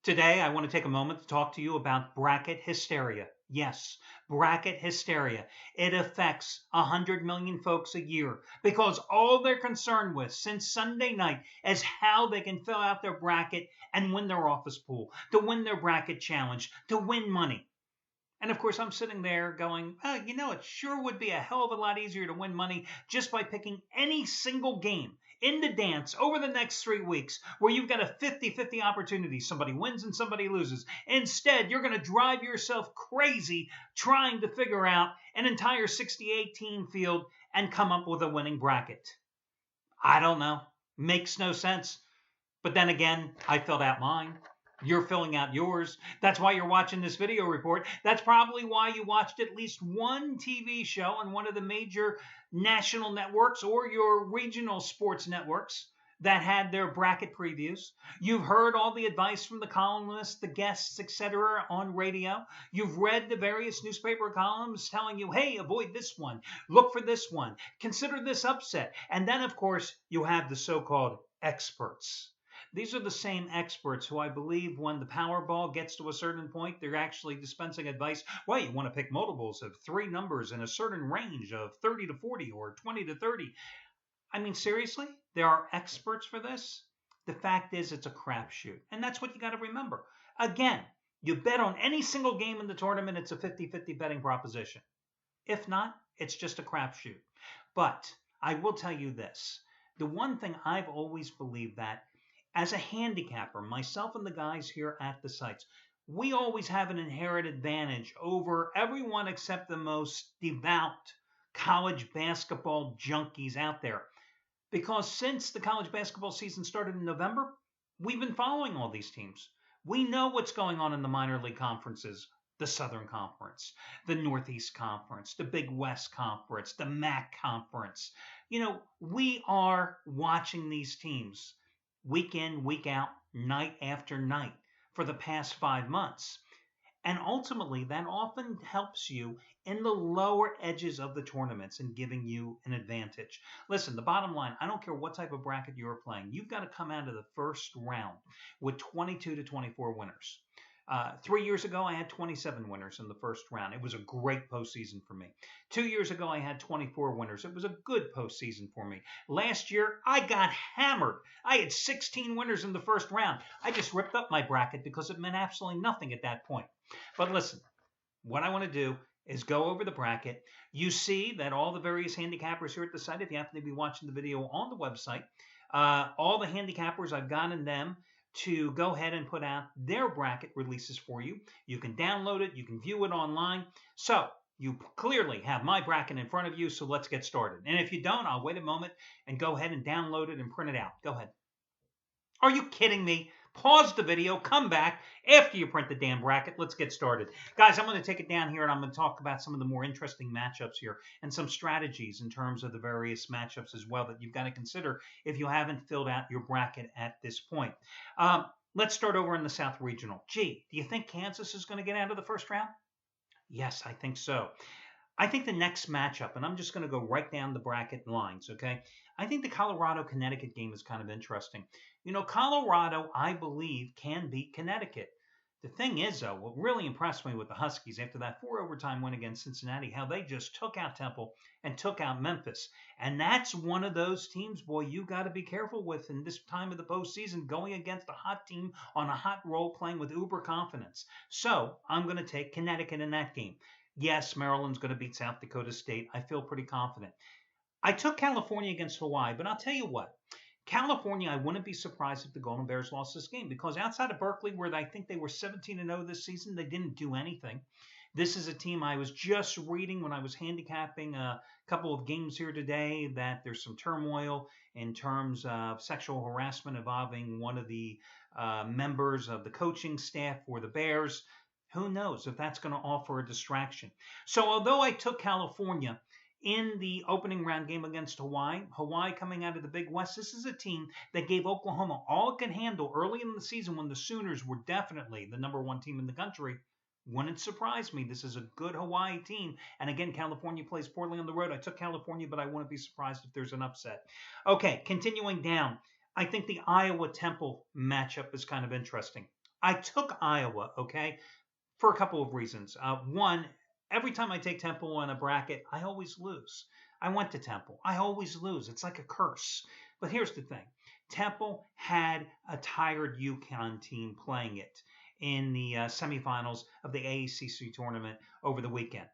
Today, I want to take a moment to talk to you about bracket hysteria. Yes, bracket hysteria. It affects 100 million folks a year because all they're concerned with since Sunday night is how they can fill out their bracket and win their office pool, to win their bracket challenge, to win money. And of course, I'm sitting there going, it sure would be a hell of a lot easier to win money just by picking any single game in the dance over the next 3 weeks where you've got a 50-50 opportunity. Somebody wins and somebody loses. Instead, you're going to drive yourself crazy trying to figure out an entire 68 team field and come up with a winning bracket. I don't know. Makes no sense. But then again, I filled out mine. You're filling out yours. That's why you're watching this video report. That's probably why you watched at least one TV show on one of the major national networks or your regional sports networks that had their bracket previews. You've heard all the advice from the columnists, the guests, etc. on radio. You've read the various newspaper columns telling you, hey, avoid this one. Look for this one. Consider this upset. And then, of course, you have the so-called experts. These are the same experts who I believe when the Powerball gets to a certain point, they're actually dispensing advice. Well, you want to pick multiples of 3 numbers in a certain range of 30 to 40 or 20 to 30. I mean, seriously? There are experts for this? The fact is it's a crapshoot. And that's what you got to remember. Again, you bet on any single game in the tournament, it's a 50-50 betting proposition. If not, it's just a crapshoot. But I will tell you this. The one thing I've always believed that as a handicapper, myself and the guys here at the sites, we always have an inherent advantage over everyone except the most devout college basketball junkies out there. Because since the college basketball season started in November, we've been following all these teams. We know what's going on in the minor league conferences. The Southern Conference, the Northeast Conference, the Big West Conference, the MAC Conference. We are watching these teams week in, week out, night after night for the past 5 months. And ultimately, that often helps you in the lower edges of the tournaments and giving you an advantage. Listen, the bottom line, I don't care what type of bracket you're playing. You've got to come out of the first round with 22 to 24 winners. 3 years ago, I had 27 winners in the first round. It was a great postseason for me. 2 years ago, I had 24 winners. It was a good postseason for me. Last year, I got hammered. I had 16 winners in the first round. I just ripped up my bracket because it meant absolutely nothing at that point. But listen, what I want to do is go over the bracket. You see that all the various handicappers here at the site, if you happen to be watching the video on the website, all the handicappers, I've gotten them to go ahead and put out their bracket releases for you. You can download it. You can view it online. So you clearly have my bracket in front of you, so let's get started. And if you don't, I'll wait a moment and go ahead and download it and print it out. Go ahead. Are you kidding me? Pause the video, come back after you print the damn bracket. Let's get started. Guys, I'm going to take it down here and I'm going to talk about some of the more interesting matchups here and some strategies in terms of the various matchups as well that you've got to consider if you haven't filled out your bracket at this point. Let's start over in the South Regional. Gee, do you think Kansas is going to get out of the first round? Yes, I think so. I think the next matchup, and I'm just going to go right down the bracket lines, okay? I think the Colorado-Connecticut game is kind of interesting. Colorado, I believe, can beat Connecticut. The thing is, though, what really impressed me with the Huskies after that 4-overtime win against Cincinnati, how they just took out Temple and took out Memphis. And that's one of those teams, boy, you got to be careful with in this time of the postseason, going against a hot team on a hot roll, playing with uber confidence. So I'm going to take Connecticut in that game. Yes, Maryland's going to beat South Dakota State. I feel pretty confident. I took California against Hawaii, but I'll tell you what. California, I wouldn't be surprised if the Golden Bears lost this game because outside of Berkeley, where I think they were 17-0 this season, they didn't do anything. This is a team I was just reading when I was handicapping a couple of games here today that there's some turmoil in terms of sexual harassment involving one of the members of the coaching staff for the Bears. Who knows if that's going to offer a distraction. So although I took California in the opening round game against Hawaii coming out of the Big West, this is a team that gave Oklahoma all it can handle early in the season when the Sooners were definitely the #1 team in the country. Wouldn't surprise me. This is a good Hawaii team. And again, California plays poorly on the road. I took California, but I wouldn't be surprised if there's an upset. Okay, continuing down. I think the Iowa-Temple matchup is kind of interesting. I took Iowa, okay, for a couple of reasons. One, every time I take Temple on a bracket, I always lose. I went to Temple. I always lose. It's like a curse. But here's the thing. Temple had a tired UConn team playing it in the semifinals of the AACC tournament over the weekend.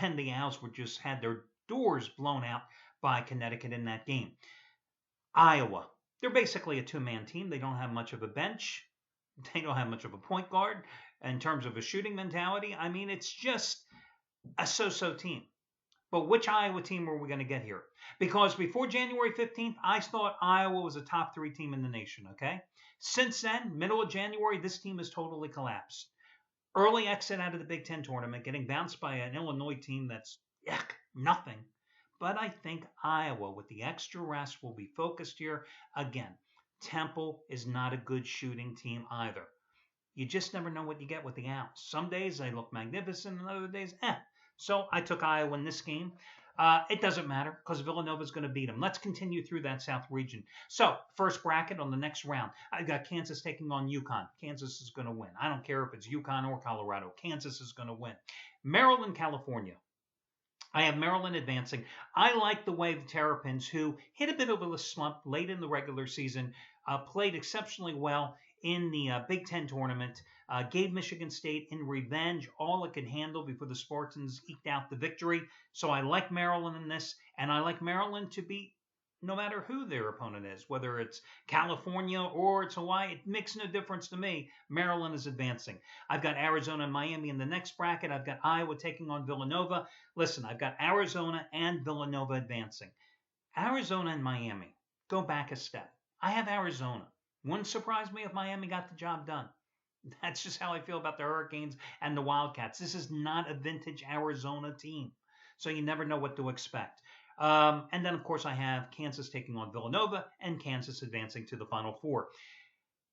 And the Owls were just had their doors blown out by Connecticut in that game. Iowa, they're basically a two-man team. They don't have much of a bench. They don't have much of a point guard in terms of a shooting mentality. I mean, it's just a so-so team. But which Iowa team are we going to get here? Because before January 15th, I thought Iowa was a top 3 team in the nation, okay? Since then, middle of January, this team has totally collapsed. Early exit out of the Big Ten tournament, getting bounced by an Illinois team that's nothing. But I think Iowa, with the extra rest, will be focused here. Again, Temple is not a good shooting team either. You just never know what you get with the Owls. Some days they look magnificent, and other days, So I took Iowa in this game. It doesn't matter because Villanova is going to beat them. Let's continue through that South region. So first bracket on the next round, I've got Kansas taking on UConn. Kansas is going to win. I don't care if it's UConn or Colorado. Kansas is going to win. Maryland, California. I have Maryland advancing. I like the way the Terrapins, who hit a bit of a slump late in the regular season, played exceptionally well in the Big Ten tournament, gave Michigan State in revenge all it could handle before the Spartans eked out the victory. So I like Maryland in this, and I like Maryland to beat no matter who their opponent is, whether it's California or it's Hawaii. It makes no difference to me. Maryland is advancing. I've got Arizona and Miami in the next bracket. I've got Iowa taking on Villanova. Listen, I've got Arizona and Villanova advancing. Arizona and Miami, go back a step. I have Arizona. Wouldn't surprise me if Miami got the job done. That's just how I feel about the Hurricanes and the Wildcats. This is not a vintage Arizona team, so you never know what to expect. And then, of course, I have Kansas taking on Villanova and Kansas advancing to the Final Four.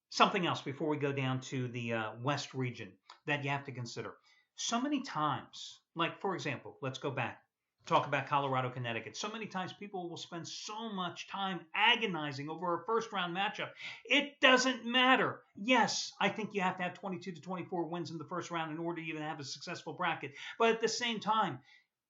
Something else before we go down to the West region that you have to consider. So many times, like, for example, let's go back. Talk about Colorado, Connecticut. So many times people will spend so much time agonizing over a first-round matchup. It doesn't matter. Yes, I think you have to have 22 to 24 wins in the first round in order to even have a successful bracket. But at the same time,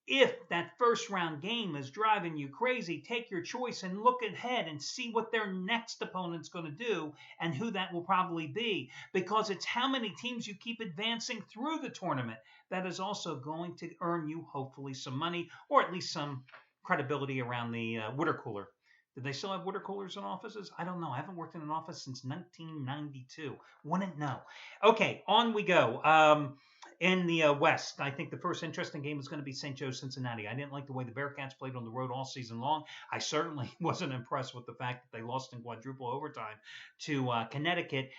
if that first round game is driving you crazy, take your choice and look ahead and see what their next opponent's going to do and who that will probably be. Because it's how many teams you keep advancing through the tournament that is also going to earn you hopefully some money or at least some credibility around the water cooler. Did they still have water coolers in offices? I don't know. I haven't worked in an office since 1992. Wouldn't know. Okay, on we go. In the West, I think the first interesting game is going to be St. Joe, Cincinnati. I didn't like the way the Bearcats played on the road all season long. I certainly wasn't impressed with the fact that they lost in quadruple overtime to Connecticut.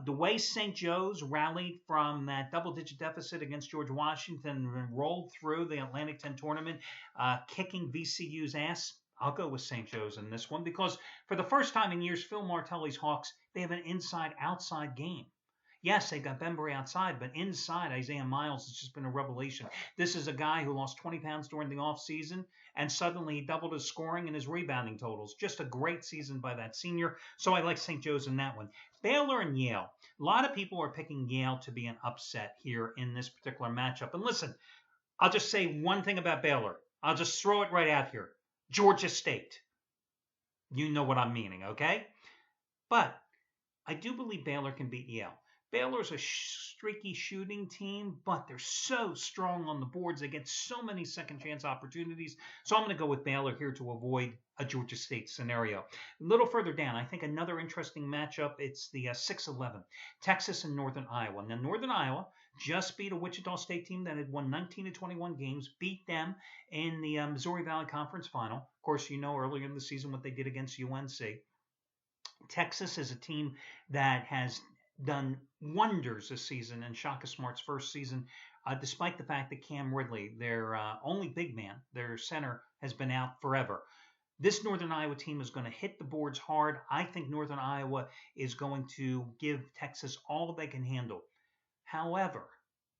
The way St. Joe's rallied from that double-digit deficit against George Washington and rolled through the Atlantic 10 tournament, kicking VCU's ass, I'll go with St. Joe's in this one because for the first time in years, Phil Martelli's Hawks, they have an inside-outside game. Yes, they got Bembry outside, but inside, Isaiah Miles has just been a revelation. This is a guy who lost 20 pounds during the offseason, and suddenly he doubled his scoring and his rebounding totals. Just a great season by that senior, so I like St. Joe's in that one. Baylor and Yale. A lot of people are picking Yale to be an upset here in this particular matchup. And listen, I'll just say one thing about Baylor. I'll just throw it right out here. Georgia State. You know what I'm meaning, okay? But I do believe Baylor can beat Yale. Baylor's a streaky shooting team, but they're so strong on the boards. They get so many second chance opportunities. So I'm going to go with Baylor here to avoid a Georgia State scenario. A little further down, I think another interesting matchup, it's the 6-11, Texas and Northern Iowa. Now, Northern Iowa just beat a Wichita State team that had won 19 to 21 games, beat them in the Missouri Valley Conference Final. Of course, you know earlier in the season what they did against UNC. Texas is a team that has done wonders this season in Shaka Smart's first season, despite the fact that Cam Ridley, their only big man, their center, has been out forever. This Northern Iowa team is going to hit the boards hard. I think Northern Iowa is going to give Texas all they can handle. However,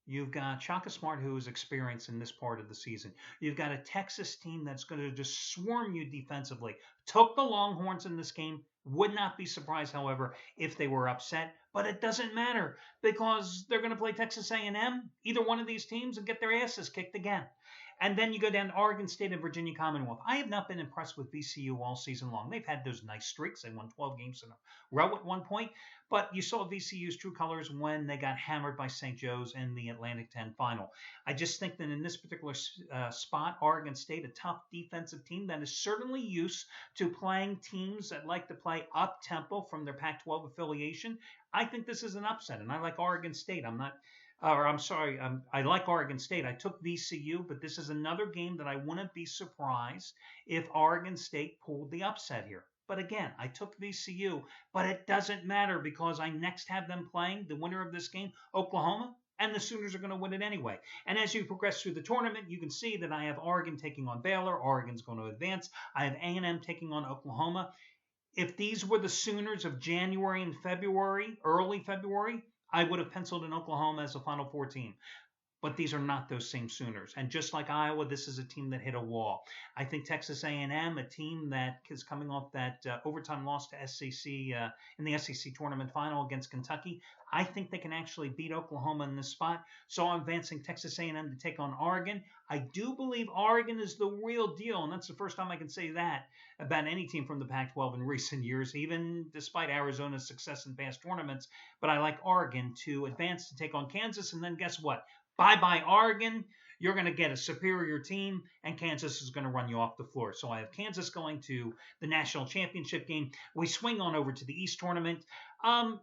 You've got Shaka Smart, who is experienced in this part of the season. You've got a Texas team that's going to just swarm you defensively. Took the Longhorns in this game. Would not be surprised, however, if they were upset. But it doesn't matter because they're going to play Texas A&M, either one of these teams, and get their asses kicked again. And then you go down to Oregon State and Virginia Commonwealth. I have not been impressed with VCU all season long. They've had those nice streaks. They won 12 games in a row at one point. But you saw VCU's true colors when they got hammered by St. Joe's in the Atlantic 10 final. I just think that in this particular spot, Oregon State, a tough defensive team that is certainly used to playing teams that like to play up-tempo from their Pac-12 affiliation. I think this is an upset, and I like Oregon State. I like Oregon State. I took VCU, but this is another game that I wouldn't be surprised if Oregon State pulled the upset here. But again, I took VCU, but it doesn't matter because I next have them playing the winner of this game, Oklahoma, and the Sooners are going to win it anyway. And as you progress through the tournament, you can see that I have Oregon taking on Baylor. Oregon's going to advance. I have A&M taking on Oklahoma. If these were the Sooners of January and February, early February, I would have penciled in Oklahoma as a Final Four team. But these are not those same Sooners. And just like Iowa, this is a team that hit a wall. I think Texas A&M, a team that is coming off that overtime loss to SEC in the SEC tournament final against Kentucky, I think they can actually beat Oklahoma in this spot. So I'm advancing Texas A&M to take on Oregon. I do believe Oregon is the real deal, and that's the first time I can say that about any team from the Pac-12 in recent years, even despite Arizona's success in past tournaments. But I like Oregon to advance to take on Kansas, and then guess what? Bye-bye, Oregon. You're going to get a superior team, and Kansas is going to run you off the floor. So I have Kansas going to the national championship game. We swing on over to the East tournament. I'm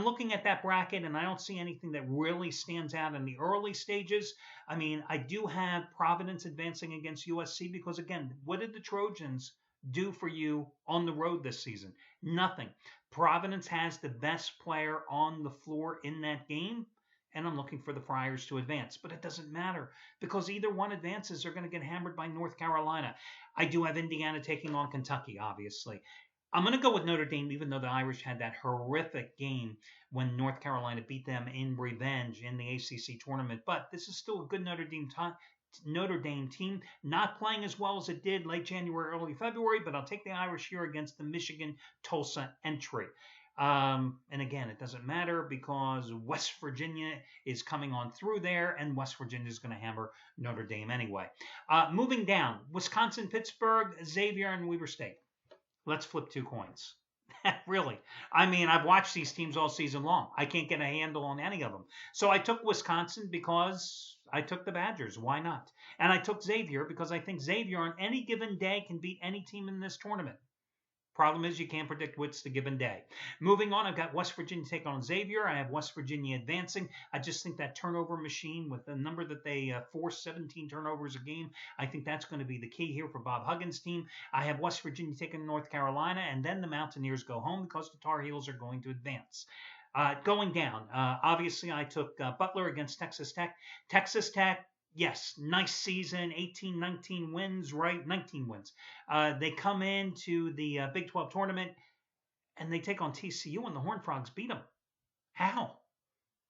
looking at that bracket, and I don't see anything that really stands out in the early stages. I mean, I do have Providence advancing against USC because, again, what did the Trojans do for you on the road this season? Nothing. Providence has the best player on the floor in that game. And I'm looking for the Friars to advance. But it doesn't matter because either one advances, they're going to get hammered by North Carolina. I do have Indiana taking on Kentucky, obviously. I'm going to go with Notre Dame, even though the Irish had that horrific game when North Carolina beat them in revenge in the ACC tournament. But this is still a good Notre Dame team, not playing as well as it did late January, early February, but I'll take the Irish here against the Michigan Tulsa entry. And again, it doesn't matter because West Virginia is coming on through there, and West Virginia is going to hammer Notre Dame anyway. Moving down, Wisconsin, Pittsburgh, Xavier, and Weber State. Let's flip two coins. Really. I mean, I've watched these teams all season long. I can't get a handle on any of them. So I took Wisconsin because I took the Badgers. Why not? And I took Xavier because I think Xavier on any given day can beat any team in this tournament. Problem is you can't predict what's the given day. Moving on, I've got West Virginia taking on Xavier. I have West Virginia advancing. I just think that turnover machine with the number that they force, 17 turnovers a game, I think that's going to be the key here for Bob Huggins' team. I have West Virginia taking North Carolina, and then the Mountaineers go home because the Tar Heels are going to advance. Going down, obviously I took Butler against Texas Tech. Texas Tech, yes, nice season, 18, 19 wins, right? 19 wins. They come into the Big 12 tournament, and they take on TCU, and the Horned Frogs beat them. How?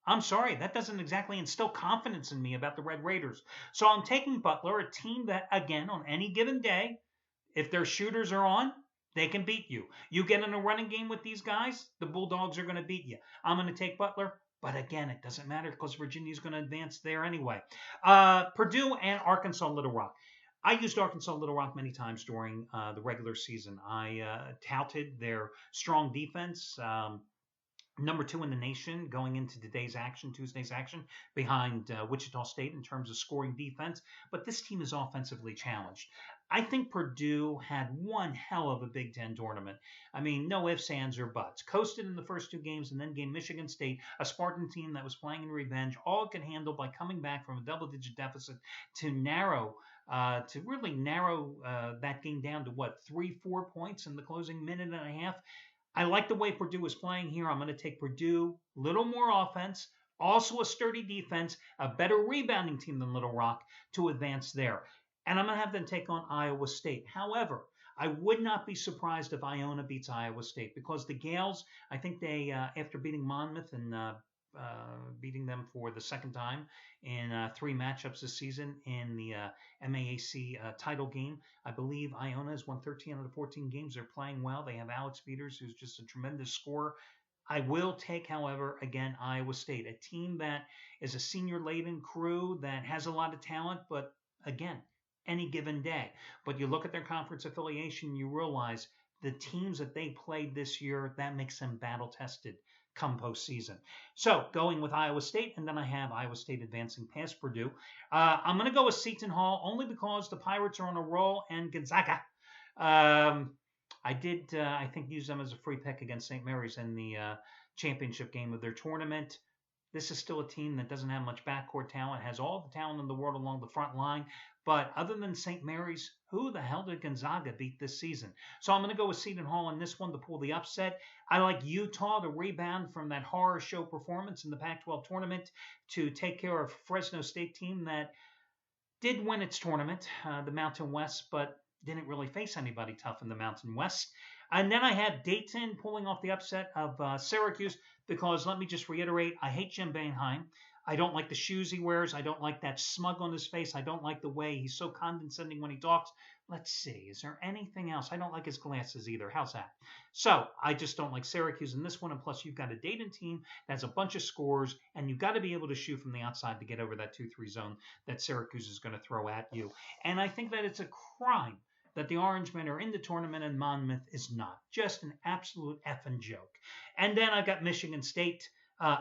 I'm sorry, that doesn't exactly instill confidence in me about the Red Raiders. So I'm taking Butler, a team that, again, on any given day, if their shooters are on, they can beat you. You get in a running game with these guys, the Bulldogs are going to beat you. I'm going to take Butler. But again, it doesn't matter because Virginia's going to advance there anyway. Purdue and Arkansas Little Rock. I used Arkansas Little Rock many times during the regular season. I touted their strong defense. Number 2 in the nation going into Tuesday's action, behind Wichita State in terms of scoring defense. But this team is offensively challenged. I think Purdue had one hell of a Big Ten tournament. I mean, no ifs, ands, or buts. Coasted in the first 2 games and then game Michigan State, a Spartan team that was playing in revenge, all it could handle by coming back from a double-digit deficit to really narrow that game down to, 3-4 points in the closing minute and a half. I like the way Purdue is playing here. I'm going to take Purdue, little more offense, also a sturdy defense, a better rebounding team than Little Rock to advance there. And I'm going to have them take on Iowa State. However, I would not be surprised if Iona beats Iowa State because the Gales, I think they, after beating Monmouth and beating them for the second time in 3 matchups this season in the MAAC title game. I believe Iona has won 13 out of 14 games. They're playing well. They have Alex Peters, who's just a tremendous scorer. I will take, however, again, Iowa State, a team that is a senior-laden crew that has a lot of talent, but again, any given day. But you look at their conference affiliation, you realize the teams that they played this year, that makes them battle-tested come postseason. So going with Iowa State, and then I have Iowa State advancing past Purdue. I'm going to go with Seton Hall only because the Pirates are on a roll and Gonzaga. I did, I think, use them as a free pick against St. Mary's in the championship game of their tournament. This is still a team that doesn't have much backcourt talent, has all the talent in the world along the front line. But other than St. Mary's, who the hell did Gonzaga beat this season? So I'm going to go with Seton Hall in this one to pull the upset. I like Utah to rebound from that horror show performance in the Pac-12 tournament to take care of Fresno State team that did win its tournament, the Mountain West, but didn't really face anybody tough in the Mountain West. And then I have Dayton pulling off the upset of Syracuse because, let me just reiterate, I hate Jim Boeheim. I don't like the shoes he wears. I don't like that smug on his face. I don't like the way he's so condescending when he talks. Let's see. Is there anything else? I don't like his glasses either. How's that? So I just don't like Syracuse in this one. And plus, you've got a Dayton team that's a bunch of scores, and you've got to be able to shoot from the outside to get over that 2-3 zone that Syracuse is going to throw at you. And I think that it's a crime that the Orangemen are in the tournament and Monmouth is not. Just an absolute effing joke. And then I've got Michigan State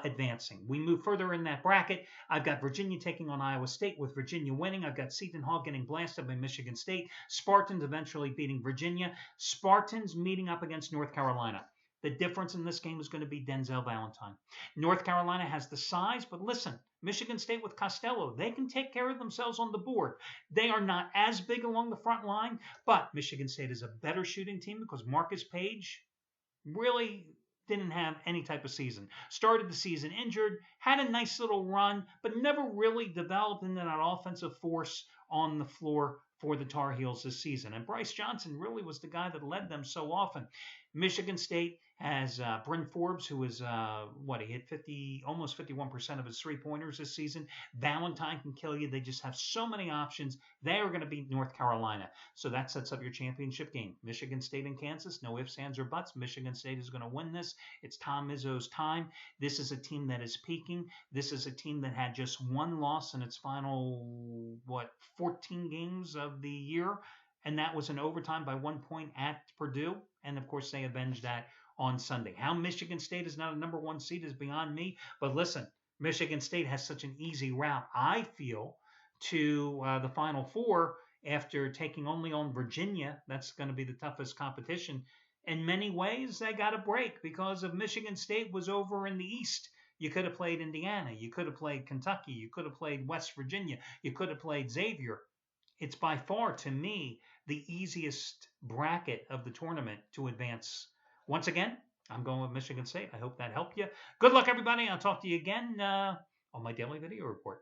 advancing. We move further in that bracket. I've got Virginia taking on Iowa State with Virginia winning. I've got Seton Hall getting blasted by Michigan State. Spartans eventually beating Virginia. Spartans meeting up against North Carolina. The difference in this game is going to be Denzel Valentine. North Carolina has the size, but listen, Michigan State with Costello, they can take care of themselves on the board. They are not as big along the front line, but Michigan State is a better shooting team because Marcus Page really didn't have any type of season. Started the season injured, had a nice little run, but never really developed into that offensive force on the floor for the Tar Heels this season. And Bryce Johnson really was the guy that led them so often. Michigan State has Bryn Forbes, who is, he hit almost 51% of his three-pointers this season. Valentine can kill you. They just have so many options. They are going to beat North Carolina. So that sets up your championship game. Michigan State and Kansas, no ifs, ands, or buts. Michigan State is going to win this. It's Tom Izzo's time. This is a team that is peaking. This is a team that had just one loss in its final, 14 games of the year. And that was an overtime by 1 point at Purdue. And, of course, they avenged that on Sunday. How Michigan State is not a number 1 seed is beyond me. But listen, Michigan State has such an easy route, I feel, to the Final Four after taking only on Virginia. That's going to be the toughest competition. In many ways, they got a break because if Michigan State was over in the East, you could have played Indiana. You could have played Kentucky. You could have played West Virginia. You could have played Xavier. It's by far, to me, the easiest bracket of the tournament to advance. Once again, I'm going with Michigan State. I hope that helped you. Good luck, everybody. I'll talk to you again on my daily video report.